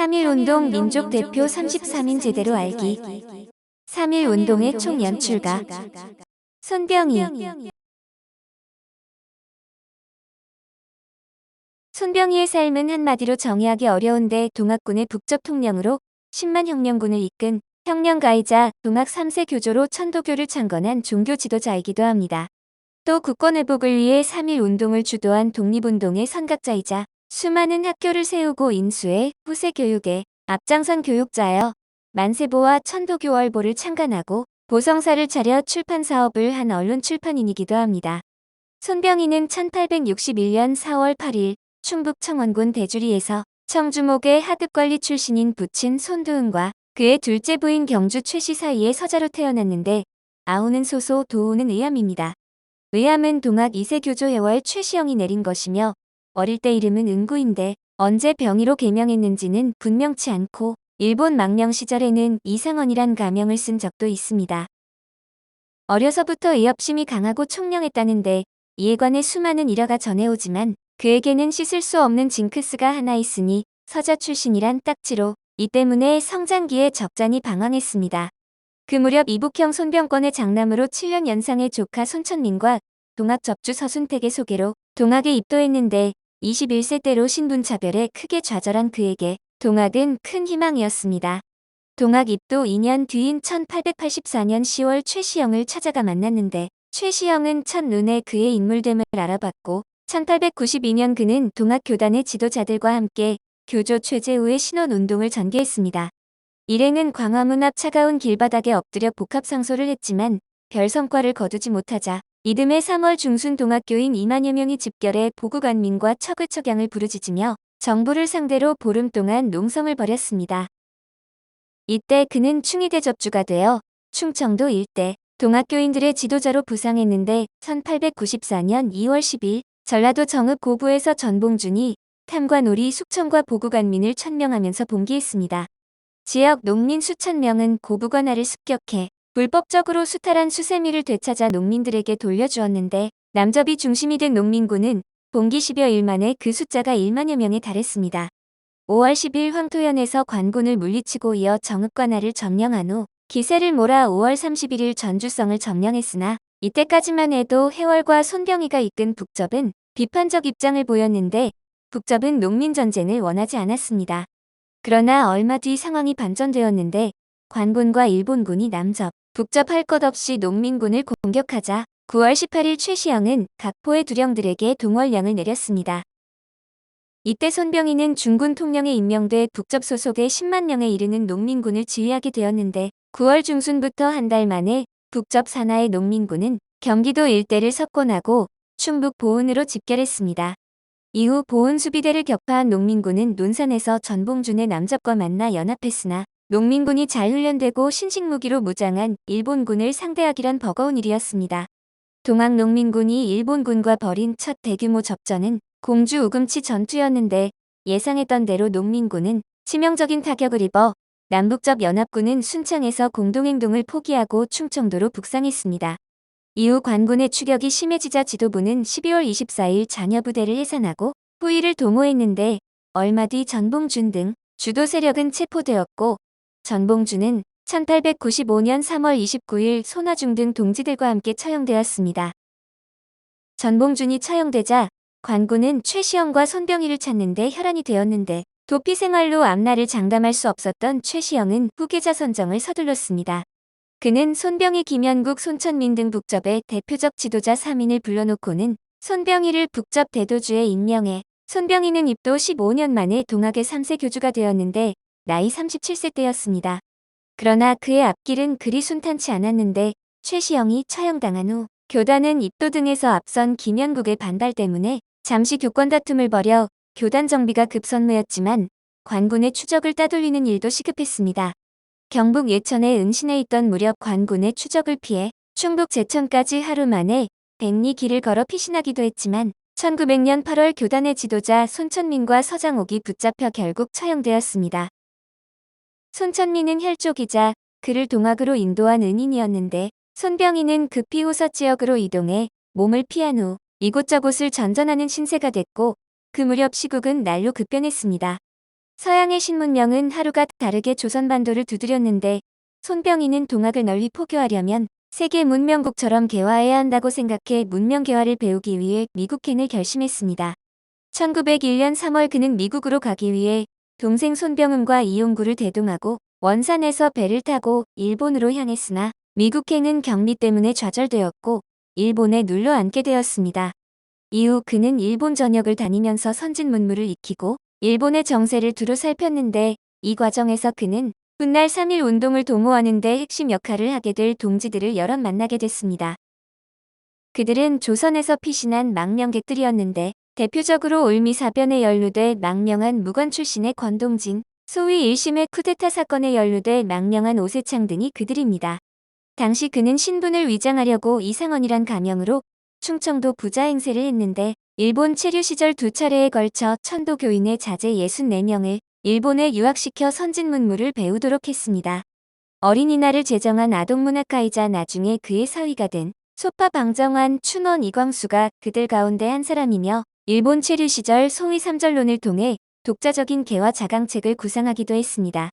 3.1운동 민족 대표 33인 제대로 알기. 3.1운동의 총 연출가 손병희. 손병희의 삶은 한마디로 정의하기 어려운데 동학군의 북접 통령으로 10만 혁명군을 이끈 혁명가이자 동학 3세 교조로 천도교를 창건한 종교 지도자이기도 합니다. 또 국권 회복을 위해 3.1운동을 주도한 독립운동의 선각자이자 수많은 학교를 세우고 인수해 후세 교육에 앞장선 교육자여 만세보와 천도교월보를 창간하고 보성사를 차려 출판 사업을 한 언론 출판인이기도 합니다. 손병희는 1861년 4월 8일 충북 청원군 대주리에서 청주목의 하급관리 출신인 부친 손두은과 그의 둘째 부인 경주 최씨 사이의 서자로 태어났는데 아우는 소소 도우는 의암입니다. 의암은 동학 2세 교조 해월 최시영이 내린 것이며 어릴 때 이름은 은구인데 언제 병희로 개명했는지는 분명치 않고 일본 망명 시절에는 이상원이란 가명을 쓴 적도 있습니다. 어려서부터 의협심이 강하고 총명했다는데 이에 관해 수많은 일화가 전해오지만 그에게는 씻을 수 없는 징크스가 하나 있으니 서자 출신이란 딱지로 이 때문에 성장기에 적잖이 방황했습니다. 그 무렵 이북형 손병권의 장남으로 7년 연상의 조카 손천민과 동학 접주 서순택의 소개로 동학에 입도했는데 21세 때로 신분차별에 크게 좌절한 그에게 동학은 큰 희망이었습니다. 동학 입도 2년 뒤인 1884년 10월 최시영을 찾아가 만났는데 최시영은 첫눈에 그의 인물됨을 알아봤고 1892년 그는 동학 교단의 지도자들과 함께 교조 최재우의 신원운동을 전개했습니다. 일행은 광화문 앞 차가운 길바닥에 엎드려 복합상소를 했지만 별 성과를 거두지 못하자 이듬해 3월 중순 동학교인 2만여 명이 집결해 보국안민과 척을척양을 부르짖으며 정부를 상대로 보름 동안 농성을 벌였습니다. 이때 그는 충의대 접주가 되어 충청도 일대 동학교인들의 지도자로 부상했는데 1894년 2월 10일 전라도 정읍 고부에서 전봉준이 탐관오리 숙청과 보국안민을 천명하면서 봉기했습니다. 지역 농민 수천 명은 고부 관할을 습격해 불법적으로 수탈한 수세미를 되찾아 농민들에게 돌려주었는데 남접이 중심이 된 농민군은 봉기 10여 일 만에 그 숫자가 1만여 명에 달했습니다. 5월 10일 황토현에서 관군을 물리치고 이어 정읍 관할을 점령한 후 기세를 몰아 5월 31일 전주성을 점령했으나 이때까지만 해도 해월과 손병희가 이끈 북접은 비판적 입장을 보였는데 북접은 농민전쟁을 원하지 않았습니다. 그러나 얼마 뒤 상황이 반전되었는데 관군과 일본군이 남접, 북접 할 것 없이 농민군을 공격하자 9월 18일 최시영은 각포의 두령들에게 동월령을 내렸습니다. 이때 손병희는 중군 통령에 임명돼 북접 소속의 10만 명에 이르는 농민군을 지휘하게 되었는데 9월 중순부터 한 달 만에 북접 산하의 농민군은 경기도 일대를 석권하고 충북 보은으로 집결했습니다. 이후 보은 수비대를 격파한 농민군은 논산에서 전봉준의 남접과 만나 연합했으나 농민군이 잘 훈련되고 신식무기로 무장한 일본군을 상대하기란 버거운 일이었습니다. 동학 농민군이 일본군과 벌인 첫 대규모 접전은 공주 우금치 전투였는데 예상했던 대로 농민군은 치명적인 타격을 입어 남북접 연합군은 순창에서 공동행동을 포기하고 충청도로 북상했습니다. 이후 관군의 추격이 심해지자 지도부는 12월 24일 잔여부대를 해산하고 후위를 동호했는데 얼마 뒤 전봉준 등 주도 세력은 체포되었고 전봉준은 1895년 3월 29일 손화중 등 동지들과 함께 처형되었습니다. 전봉준이 처형되자 관군은 최시영과 손병희를 찾는데 혈안이 되었는데 도피 생활로 앞날을 장담할 수 없었던 최시영은 후계자 선정을 서둘렀습니다. 그는 손병희, 김연국, 손천민 등 북접의 대표적 지도자 3인을 불러놓고는 손병희를 북접 대도주에 임명해 손병희는 입도 15년 만에 동학의 3세 교주가 되었는데 나이 37세 때였습니다. 그러나 그의 앞길은 그리 순탄치 않았는데 최시영이 처형당한 후 교단은 입도 등에서 앞선 김연국의 반발 때문에 잠시 교권 다툼을 벌여 교단 정비가 급선무였지만 관군의 추적을 따돌리는 일도 시급했습니다. 경북 예천에 은신해 있던 무렵 관군의 추적을 피해 충북 제천까지 하루 만에 백리 길을 걸어 피신하기도 했지만 1900년 8월 교단의 지도자 손천민과 서장옥이 붙잡혀 결국 처형되었습니다. 손천민은 혈족이자 그를 동학으로 인도한 은인이었는데 손병희는 급히 호서 지역으로 이동해 몸을 피한 후 이곳저곳을 전전하는 신세가 됐고 그 무렵 시국은 날로 급변했습니다. 서양의 신문명은 하루가 다르게 조선반도를 두드렸는데 손병희는 동학을 널리 포교하려면 세계 문명국처럼 개화해야 한다고 생각해 문명 개화를 배우기 위해 미국행을 결심했습니다. 1901년 3월 그는 미국으로 가기 위해 동생 손병음과 이용구를 대동하고 원산에서 배를 타고 일본으로 향했으나 미국행은 경비 때문에 좌절되었고 일본에 눌러 앉게 되었습니다. 이후 그는 일본 전역을 다니면서 선진 문물을 익히고 일본의 정세를 두루 살폈는데 이 과정에서 그는 훗날 3.1 운동을 도모하는 데 핵심 역할을 하게 될 동지들을 여럿 만나게 됐습니다. 그들은 조선에서 피신한 망명객들이었는데 대표적으로 올미사변에 연루돼 망명한 무관 출신의 권동진, 소위 1심의 쿠데타 사건에 연루돼 망명한 오세창 등이 그들입니다. 당시 그는 신분을 위장하려고 이상원이란 가명으로 충청도 부자 행세를 했는데 일본 체류 시절 2차례에 걸쳐 천도교인의 자제 64명을 일본에 유학시켜 선진문물을 배우도록 했습니다. 어린이날을 제정한 아동문학가이자 나중에 그의 사위가 된 소파 방정환 춘원 이광수가 그들 가운데 한 사람이며 일본 체류 시절 소위 삼절론을 통해 독자적인 개화 자강책을 구상하기도 했습니다.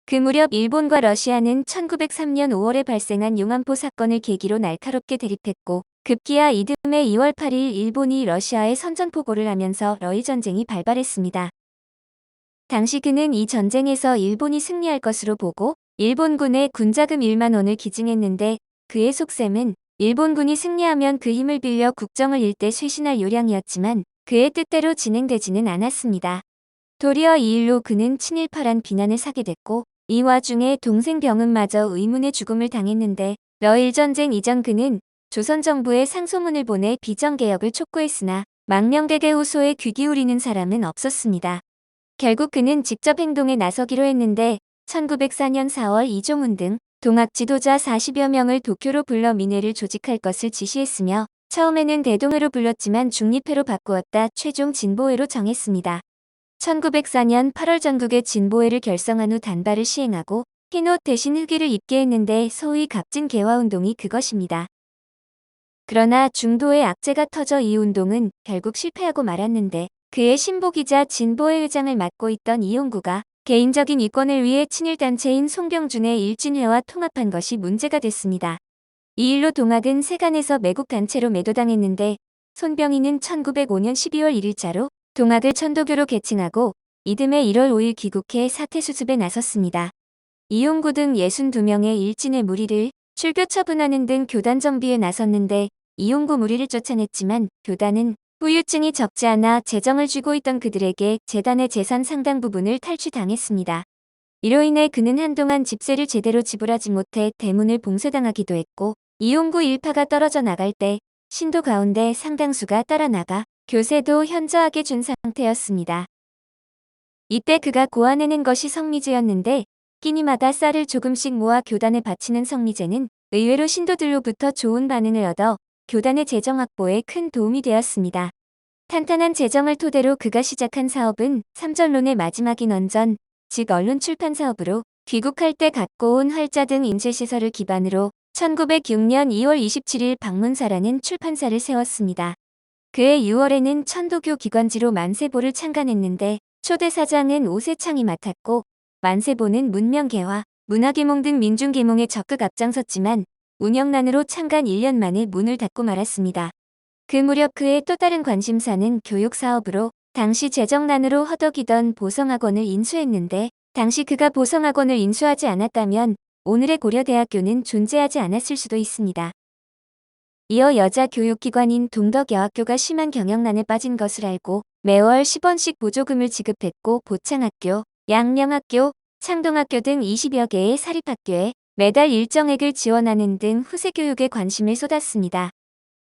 그 무렵 일본과 러시아는 1903년 5월에 발생한 용안포 사건을 계기로 날카롭게 대립했고 급기야 이듬해 2월 8일 일본이 러시아에 선전포고를 하면서 러일 전쟁이 발발했습니다. 당시 그는 이 전쟁에서 일본이 승리할 것으로 보고 일본군에 군자금 1만 원을 기증했는데 그의 속셈은 일본군이 승리하면 그 힘을 빌려 국정을 일대 쇄신할 요량이었지만 그의 뜻대로 진행되지는 않았습니다. 도리어 이 일로 그는 친일파란 비난을 사게 됐고 이 와중에 동생 병은마저 의문의 죽음을 당했는데 러일 전쟁 이전 그는 조선 정부에 상소문을 보내 비정개혁을 촉구했으나 망명객의 호소에 귀 기울이는 사람은 없었습니다. 결국 그는 직접 행동에 나서기로 했는데 1904년 4월 이종훈 등 동학 지도자 40여 명을 도쿄로 불러 민회를 조직할 것을 지시했으며 처음에는 대동회로 불렀지만 중립회로 바꾸었다 최종 진보회로 정했습니다. 1904년 8월 전국의 진보회를 결성한 후 단발을 시행하고 흰옷 대신 흑의를 입게 했는데 소위 갑진 개화운동이 그것입니다. 그러나 중도의 악재가 터져 이 운동은 결국 실패하고 말았는데 그의 신복이자 진보회 의장을 맡고 있던 이용구가 개인적인 이권을 위해 친일단체인 송병준의 일진회와 통합한 것이 문제가 됐습니다. 이 일로 동학은 세간에서 매국단체로 매도당했는데 손병희는 1905년 12월 1일자로 동학을 천도교로 개칭하고 이듬해 1월 5일 귀국해 사퇴 수습에 나섰습니다. 이용구 등 62명의 일진의 무리를 출교 처분하는 등 교단 정비에 나섰는데 이용구 무리를 쫓아냈지만 교단은 후유증이 적지 않아 재정을 쥐고 있던 그들에게 재단의 재산 상당 부분을 탈취당했습니다. 이로 인해 그는 한동안 집세를 제대로 지불하지 못해 대문을 봉쇄당하기도 했고 이용구 일파가 떨어져 나갈 때 신도 가운데 상당수가 따라 나가 교세도 현저하게 준 상태였습니다. 이때 그가 고안해낸 것이 성미제였는데 끼니마다 쌀을 조금씩 모아 교단에 바치는 성미제는 의외로 신도들로부터 좋은 반응을 얻어 교단의 재정 확보에 큰 도움이 되었습니다. 탄탄한 재정을 토대로 그가 시작한 사업은 삼전론의 마지막인 원전, 즉 언론 출판 사업으로 귀국할 때 갖고 온 활자 등 인쇄시설을 기반으로 1906년 2월 27일 방문사라는 출판사를 세웠습니다. 그해 6월에는 천도교 기관지로 만세보를 창간했는데 초대 사장은 오세창이 맡았고 만세보는 문명개화, 문화계몽 등 민중계몽에 적극 앞장섰지만 운영난으로 창간 1년 만에 문을 닫고 말았습니다. 그 무렵 그의 또 다른 관심사는 교육사업으로 당시 재정난으로 허덕이던 보성학원을 인수했는데 당시 그가 보성학원을 인수하지 않았다면 오늘의 고려대학교는 존재하지 않았을 수도 있습니다. 이어 여자 교육기관인 동덕여학교가 심한 경영난에 빠진 것을 알고 매월 10원씩 보조금을 지급했고 보창학교, 양명학교, 창동학교 등 20여 개의 사립학교에 매달 일정액을 지원하는 등 후세교육에 관심을 쏟았습니다.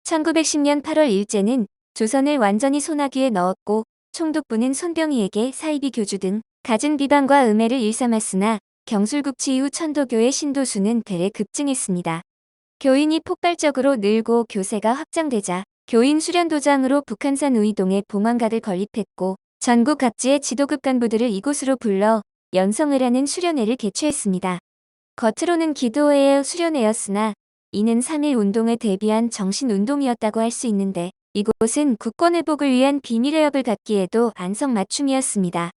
1910년 8월 일제는 조선을 완전히 소나기에 넣었고 총독부는 손병희에게 사이비 교주 등 갖은 비방과 음해를 일삼았으나 경술국치 이후 천도교의 신도수는 대례 급증했습니다. 교인이 폭발적으로 늘고 교세가 확장되자 교인 수련도장으로 북한산 우이동에 봉황각을 건립했고 전국 각지의 지도급 간부들을 이곳으로 불러 연성회라는 수련회를 개최했습니다. 겉으로는 기도회의 수련회였으나 이는 3.1 운동에 대비한 정신운동이었다고 할 수 있는데 이곳은 국권회복을 위한 비밀회업을 갖기에도 안성맞춤이었습니다.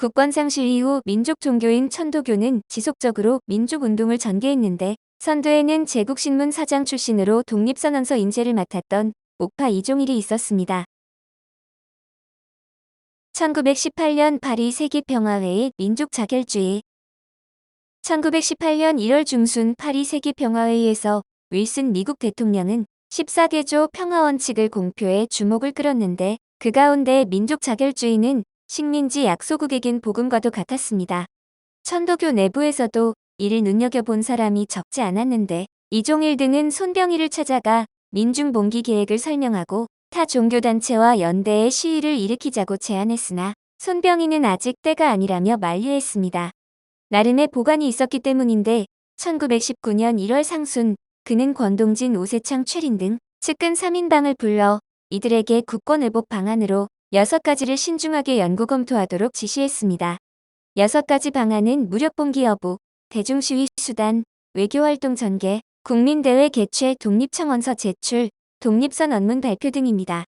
국권 상실 이후 민족 종교인 천도교는 지속적으로 민족운동을 전개했는데 선두에는 제국신문 사장 출신으로 독립선언서 인쇄를 맡았던 옥파 이종일이 있었습니다. 1918년 파리 세계평화회의 민족자결주의 1918년 1월 중순 파리 세계평화회의에서 윌슨 미국 대통령은 14개조 평화원칙을 공표해 주목을 끌었는데 그 가운데 민족자결주의는 식민지 약소국에겐 복음과도 같았습니다. 천도교 내부에서도 이를 눈여겨본 사람이 적지 않았는데 이종일 등은 손병희를 찾아가 민중봉기 계획을 설명하고 타 종교단체와 연대의 시위를 일으키자고 제안했으나 손병희는 아직 때가 아니라며 만류했습니다. 나름의 보관이 있었기 때문인데 1919년 1월 상순 그는 권동진, 오세창, 최린 등 측근 3인방을 불러 이들에게 국권회복 방안으로 6가지를 신중하게 연구 검토하도록 지시했습니다. 6가지 방안은 무력봉기 여부, 대중시위 수단, 외교활동 전개, 국민대회 개최, 독립청원서 제출, 독립선언문 발표 등입니다.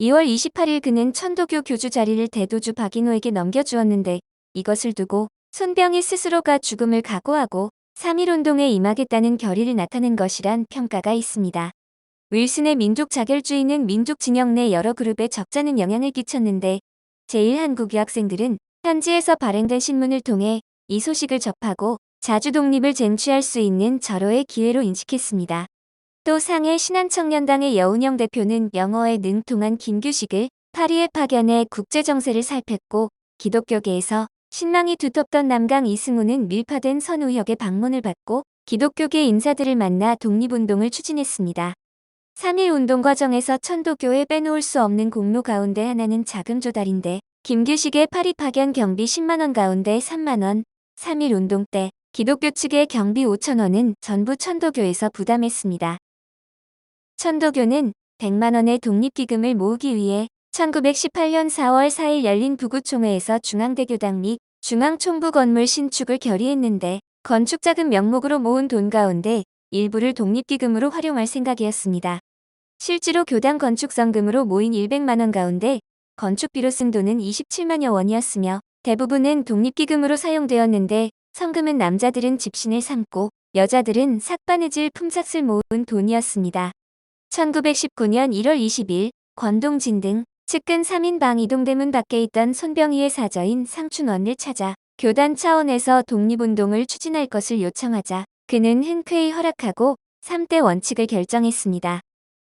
2월 28일 그는 천도교 교주 자리를 대도주 박인호에게 넘겨주었는데 이것을 두고 손병희 스스로가 죽음을 각오하고 3.1운동에 임하겠다는 결의를 나타낸 것이란 평가가 있습니다. 윌슨의 민족자결주의는 민족 진영 내 여러 그룹에 적잖은 영향을 끼쳤는데 제1한국 유학생들은 현지에서 발행된 신문을 통해 이 소식을 접하고 자주 독립을 쟁취할 수 있는 절호의 기회로 인식했습니다. 또 상해 신한청년당의 여운형 대표는 영어에 능통한 김규식을 파리에 파견해 국제정세를 살폈고 기독교계에서 신망이 두텁던 남강 이승우는 밀파된 선우역의 방문을 받고 기독교계 인사들을 만나 독립운동을 추진했습니다. 3.1운동 과정에서 천도교에 빼놓을 수 없는 공로 가운데 하나는 자금 조달인데 김규식의 파리 파견 경비 10만원 가운데 3만원, 3.1운동 때 기독교 측의 경비 5천원은 전부 천도교에서 부담했습니다. 천도교는 100만원의 독립기금을 모으기 위해 1918년 4월 4일 열린 부구총회에서 중앙대교당 및 중앙총부 건물 신축을 결의했는데 건축자금 명목으로 모은 돈 가운데 일부를 독립기금으로 활용할 생각이었습니다. 실제로 교당 건축성금으로 모인 100만원 가운데 건축비로 쓴 돈은 27만여 원이었으며 대부분은 독립기금으로 사용되었는데 성금은 남자들은 집신을 삼고 여자들은 삭바느질 품삯을 모은 돈이었습니다. 1919년 1월 20일 권동진 등 측근 3인방 이동대문 밖에 있던 손병희의 사저인 상춘원을 찾아 교단 차원에서 독립운동을 추진할 것을 요청하자 그는 흔쾌히 허락하고 3대 원칙을 결정했습니다.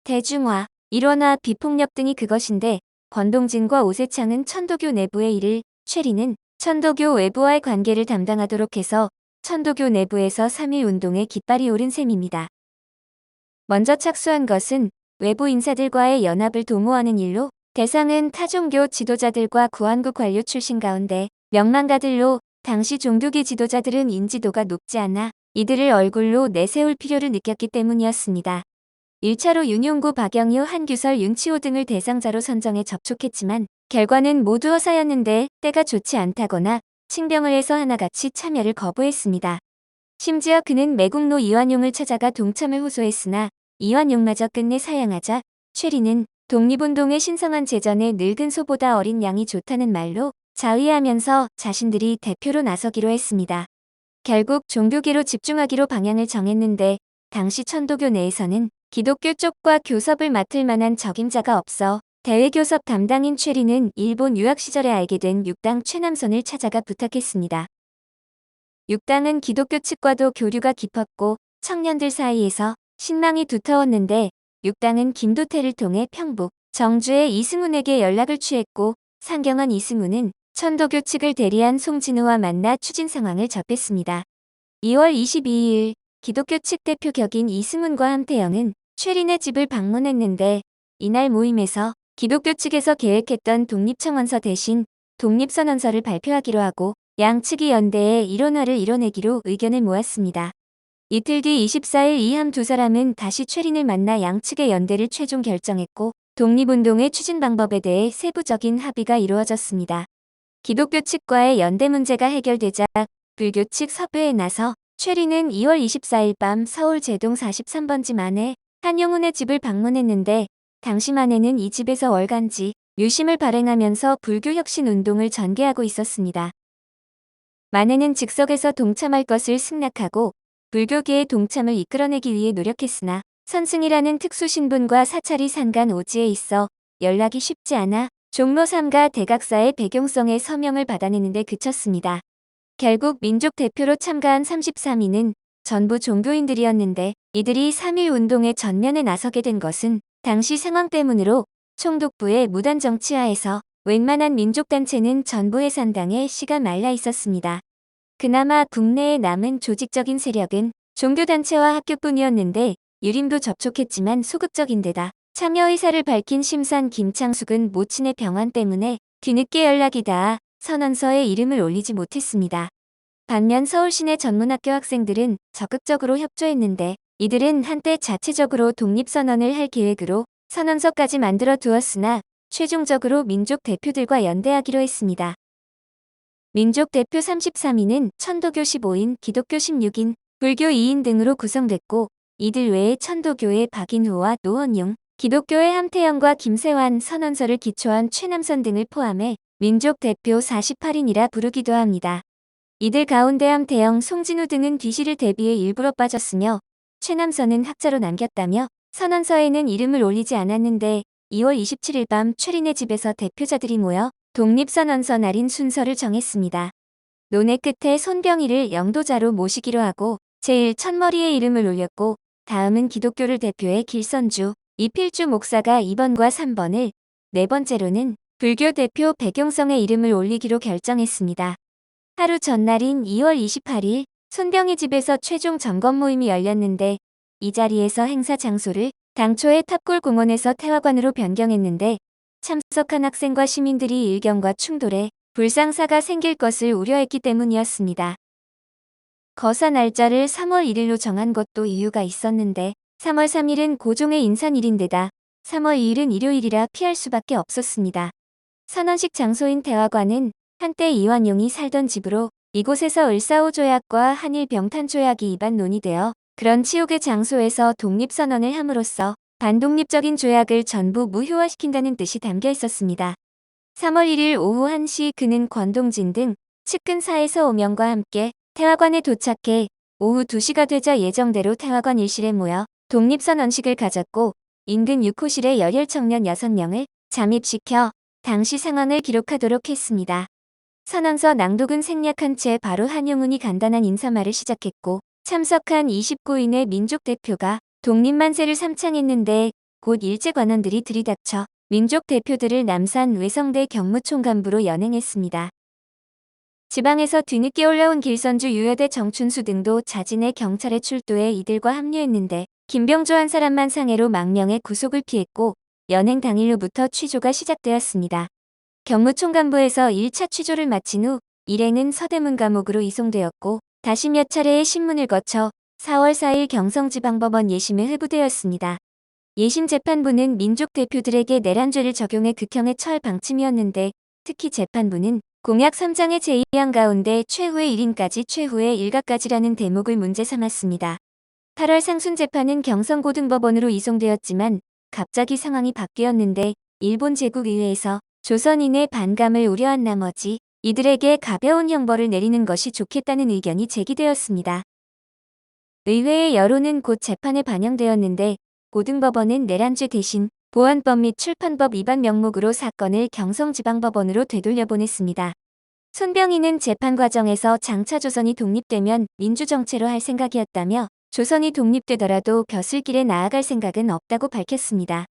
대중화, 일원화, 비폭력 등이 그것인데 권동진과 오세창은 천도교 내부의 일을, 최리는 천도교 외부와의 관계를 담당하도록 해서 천도교 내부에서 3.1운동의 깃발이 오른 셈입니다. 먼저 착수한 것은 외부 인사들과의 연합을 도모하는 일로 대상은 타종교 지도자들과 구한국 관료 출신 가운데 명망가들로 당시 종교계 지도자들은 인지도가 높지 않아 이들을 얼굴로 내세울 필요를 느꼈기 때문이었습니다. 1차로 윤용구, 박영유, 한규설, 윤치호 등을 대상자로 선정해 접촉했지만 결과는 모두 허사였는데 때가 좋지 않다거나 칭병을 해서 하나같이 참여를 거부했습니다. 심지어 그는 매국노 이완용을 찾아가 동참을 호소했으나 이완용마저 끝내 사양하자 최리는 독립운동의 신성한 제전에 늙은 소보다 어린 양이 좋다는 말로 자위하면서 자신들이 대표로 나서기로 했습니다. 결국 종교계로 집중하기로 방향을 정했는데 당시 천도교 내에서는 기독교 쪽과 교섭을 맡을 만한 적임자가 없어 대외교섭 담당인 최리는 일본 유학 시절에 알게 된 육당 최남선을 찾아가 부탁했습니다. 육당은 기독교 측과도 교류가 깊었고 청년들 사이에서 신망이 두터웠는데 육당은 김도태를 통해 평북, 정주의 이승훈에게 연락을 취했고 상경한 이승훈은 천도교 측을 대리한 송진우와 만나 추진 상황을 접했습니다. 2월 22일 기독교 측 대표 격인 이승훈과 함태영은 최린의 집을 방문했는데 이날 모임에서 기독교 측에서 계획했던 독립청원서 대신 독립선언서를 발표하기로 하고 양측이 연대해 일원화를 이뤄내기로 의견을 모았습니다. 이틀 뒤 24일 이함 두 사람은 다시 최린을 만나 양측의 연대를 최종 결정했고 독립운동의 추진 방법에 대해 세부적인 합의가 이루어졌습니다. 기독교 측과의 연대 문제가 해결되자 불교 측 섭외에 나서 최린은 2월 24일 밤 서울 제동 43번지 만에 한용운의 집을 방문했는데 당시 만에는 이 집에서 월간지 유심을 발행하면서 불교 혁신 운동을 전개하고 있었습니다. 만해는 즉석에서 동참할 것을 승낙하고 불교계의 동참을 이끌어내기 위해 노력했으나 선승이라는 특수 신분과 사찰이 산간 오지에 있어 연락이 쉽지 않아 종로 3가 대각사의 배경성의 서명을 받아내는데 그쳤습니다. 결국 민족 대표로 참가한 33인은 전부 종교인들이었는데 이들이 3.1 운동의 전면에 나서게 된 것은 당시 상황 때문으로 총독부의 무단 정치하에서 웬만한 민족단체는 전부 해산당해 씨가 말라 있었습니다. 그나마 국내에 남은 조직적인 세력은 종교단체와 학교뿐이었는데 유림도 접촉했지만 소극적인 데다 참여 의사를 밝힌 심산 김창숙은 모친의 병환 때문에 뒤늦게 연락이 닿아 선언서에 이름을 올리지 못했습니다. 반면 서울시내 전문학교 학생들은 적극적으로 협조했는데 이들은 한때 자체적으로 독립선언을 할 계획으로 선언서까지 만들어 두었으나 최종적으로 민족 대표들과 연대하기로 했습니다. 민족 대표 33인은 천도교 15인, 기독교 16인, 불교 2인 등으로 구성됐고 이들 외에 천도교의 박인후와 노원용, 기독교의 함태영과 김세환, 선언서를 기초한 최남선 등을 포함해 민족 대표 48인이라 부르기도 합니다. 이들 가운데 함태영, 송진우 등은 뒤실을 대비해 일부러 빠졌으며 최남선은 학자로 남겼다며 선언서에는 이름을 올리지 않았는데 2월 27일 밤 최린의 집에서 대표자들이 모여 독립선언서 날인 순서를 정했습니다. 논의 끝에 손병희를 영도자로 모시기로 하고 제일 첫머리에 이름을 올렸고 다음은 기독교를 대표해 길선주, 이필주 목사가 2번과 3번을, 네 번째로는 불교 대표 백용성의 이름을 올리기로 결정했습니다. 하루 전날인 2월 28일 손병희 집에서 최종 점검 모임이 열렸는데 이 자리에서 행사 장소를 당초의 탑골공원에서 태화관으로 변경했는데 참석한 학생과 시민들이 일경과 충돌해 불상사가 생길 것을 우려했기 때문이었습니다. 거사 날짜를 3월 1일로 정한 것도 이유가 있었는데 3월 3일은 고종의 인산일인데다 3월 2일은 일요일이라 피할 수밖에 없었습니다. 선언식 장소인 태화관은 한때 이완용이 살던 집으로 이곳에서 을사오조약과 한일병탄조약이 입안 논의되어 그런 치욕의 장소에서 독립선언을 함으로써 반독립적인 조약을 전부 무효화시킨다는 뜻이 담겨 있었습니다. 3월 1일 오후 1시 그는 권동진 등 측근 사에서 오명과 함께 태화관에 도착해 오후 2시가 되자 예정대로 태화관 일실에 모여 독립선언식을 가졌고 인근 6호실에 열혈 청년 6명을 잠입시켜 당시 상황을 기록하도록 했습니다. 선언서 낭독은 생략한 채 바로 한용운이 간단한 인사말을 시작했고 참석한 29인의 민족 대표가 독립만세를 삼창했는데 곧 일제관원들이 들이닥쳐 민족 대표들을 남산 외성대 경무총감부로 연행했습니다. 지방에서 뒤늦게 올라온 길선주 유여대 정춘수 등도 자진해 경찰에 출두해 이들과 합류했는데 김병조 한 사람만 상해로 망명해 구속을 피했고 연행 당일로부터 취조가 시작되었습니다. 경무총감부에서 1차 취조를 마친 후 일행은 서대문 감옥으로 이송되었고 다시 몇 차례의 신문을 거쳐 4월 4일 경성지방법원 예심에 회부되었습니다. 예심 재판부는 민족 대표들에게 내란죄를 적용해 극형의 처할 방침이었는데 특히 재판부는 공약 3장의 제2항 가운데 최후의 1인까지 최후의 일가까지라는 대목을 문제 삼았습니다. 8월 상순재판은 경성고등법원으로 이송되었지만 갑자기 상황이 바뀌었는데 일본 제국의회에서 조선인의 반감을 우려한 나머지 이들에게 가벼운 형벌을 내리는 것이 좋겠다는 의견이 제기되었습니다. 의회의 여론은 곧 재판에 반영되었는데 고등법원은 내란죄 대신 보안법 및 출판법 위반 명목으로 사건을 경성지방법원으로 되돌려보냈습니다. 손병희는 재판 과정에서 장차 조선이 독립되면 민주정체로 할 생각이었다며 조선이 독립되더라도 벼슬길에 나아갈 생각은 없다고 밝혔습니다.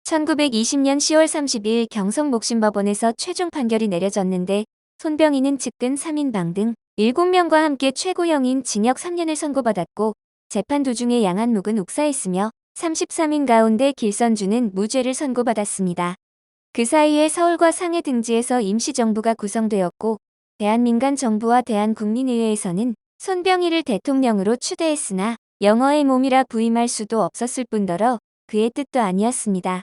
1920년 10월 30일 경성목심법원에서 최종 판결이 내려졌는데 손병희는 측근 3인방 등 7명과 함께 최고형인 징역 3년을 선고받았고 재판 도중에 양한묵은 옥사했으며 33인 가운데 길선주는 무죄를 선고받았습니다. 그 사이에 서울과 상해 등지에서 임시정부가 구성되었고 대한민간정부와 대한국민의회에서는 손병희를 대통령으로 추대했으나 영어의 몸이라 부임할 수도 없었을 뿐더러 그의 뜻도 아니었습니다.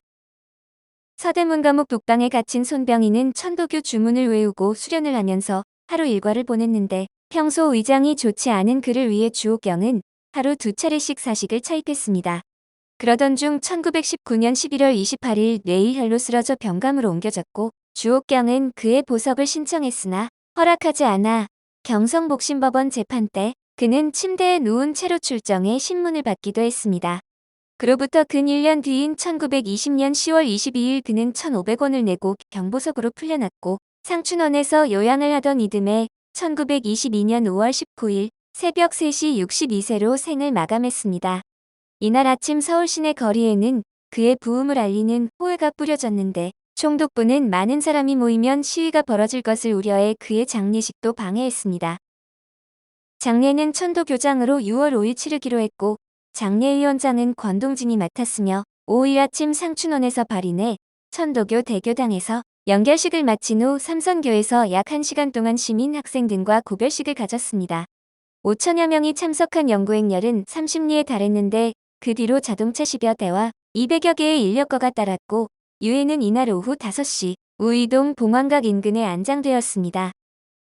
서대문 감옥 독방에 갇힌 손병희는 천도교 주문을 외우고 수련을 하면서 하루 일과를 보냈는데 평소 위장이 좋지 않은 그를 위해 주옥경은 하루 2차례씩 사식을 차입했습니다. 그러던 중 1919년 11월 28일 뇌이혈로 쓰러져 병감으로 옮겨졌고 주옥경은 그의 보석을 신청했으나 허락하지 않아 경성복심법원 재판 때 그는 침대에 누운 채로 출정해 신문을 받기도 했습니다. 그로부터 근 1년 뒤인 1920년 10월 22일 그는 1,500원을 내고 경보석으로 풀려났고 상춘원에서 요양을 하던 이듬해 1922년 5월 19일 새벽 3시 62세로 생을 마감했습니다. 이날 아침 서울 시내 거리에는 그의 부음을 알리는 호해가 뿌려졌는데 총독부는 많은 사람이 모이면 시위가 벌어질 것을 우려해 그의 장례식도 방해했습니다. 장례는 천도교장으로 6월 5일 치르기로 했고 장례위원장은 권동진이 맡았으며 5일 아침 상춘원에서 발인해 천도교 대교당에서 연결식을 마친 후 삼선교에서 약 1시간 동안 시민 학생 등과 고별식을 가졌습니다. 5천여 명이 참석한 연구행렬은 30리에 달했는데 그 뒤로 자동차 10여 대와 200여 개의 인력거가 따랐고 유해는 이날 오후 5시 우이동 봉황각 인근에 안장되었습니다.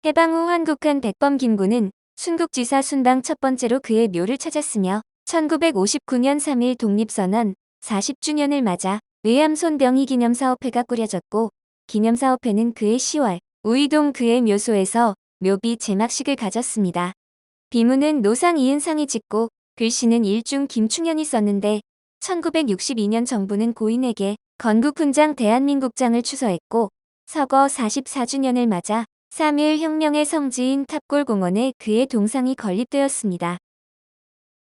해방 후 환국한 백범 김구는 순국지사 순방 첫 번째로 그의 묘를 찾았으며 1959년 3일 독립선언 40주년을 맞아 의암손병희 기념사업회가 꾸려졌고 기념사업회는 그해 10월 우이동 그의 묘소에서 묘비 제막식을 가졌습니다. 비문은 노상 이은상이 짓고 글씨는 일중 김충현이 썼는데 1962년 정부는 고인에게 건국훈장 대한민국장을 추서했고 서거 44주년을 맞아 3.1 혁명의 성지인 탑골공원에 그의 동상이 건립되었습니다.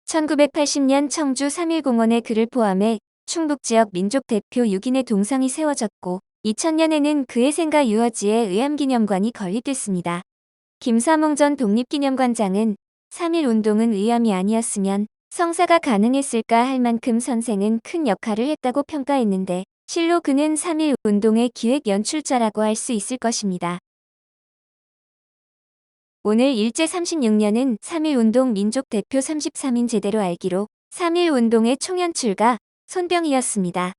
1980년 청주 3.1공원에 그를 포함해 충북지역 민족대표 6인의 동상이 세워졌고 2000년에는 그의 생가 유어지에 의암기념관이 건립됐습니다. 김사몽 전 독립기념관장은 3.1운동은 의암이 아니었으면 성사가 가능했을까 할 만큼 선생은 큰 역할을 했다고 평가했는데 실로 그는 3.1운동의 기획 연출자라고 할 수 있을 것입니다. 오늘 일제 36년은 3.1운동 민족대표 33인 제대로 알기로 3.1운동의 총연출가 손병희였습니다.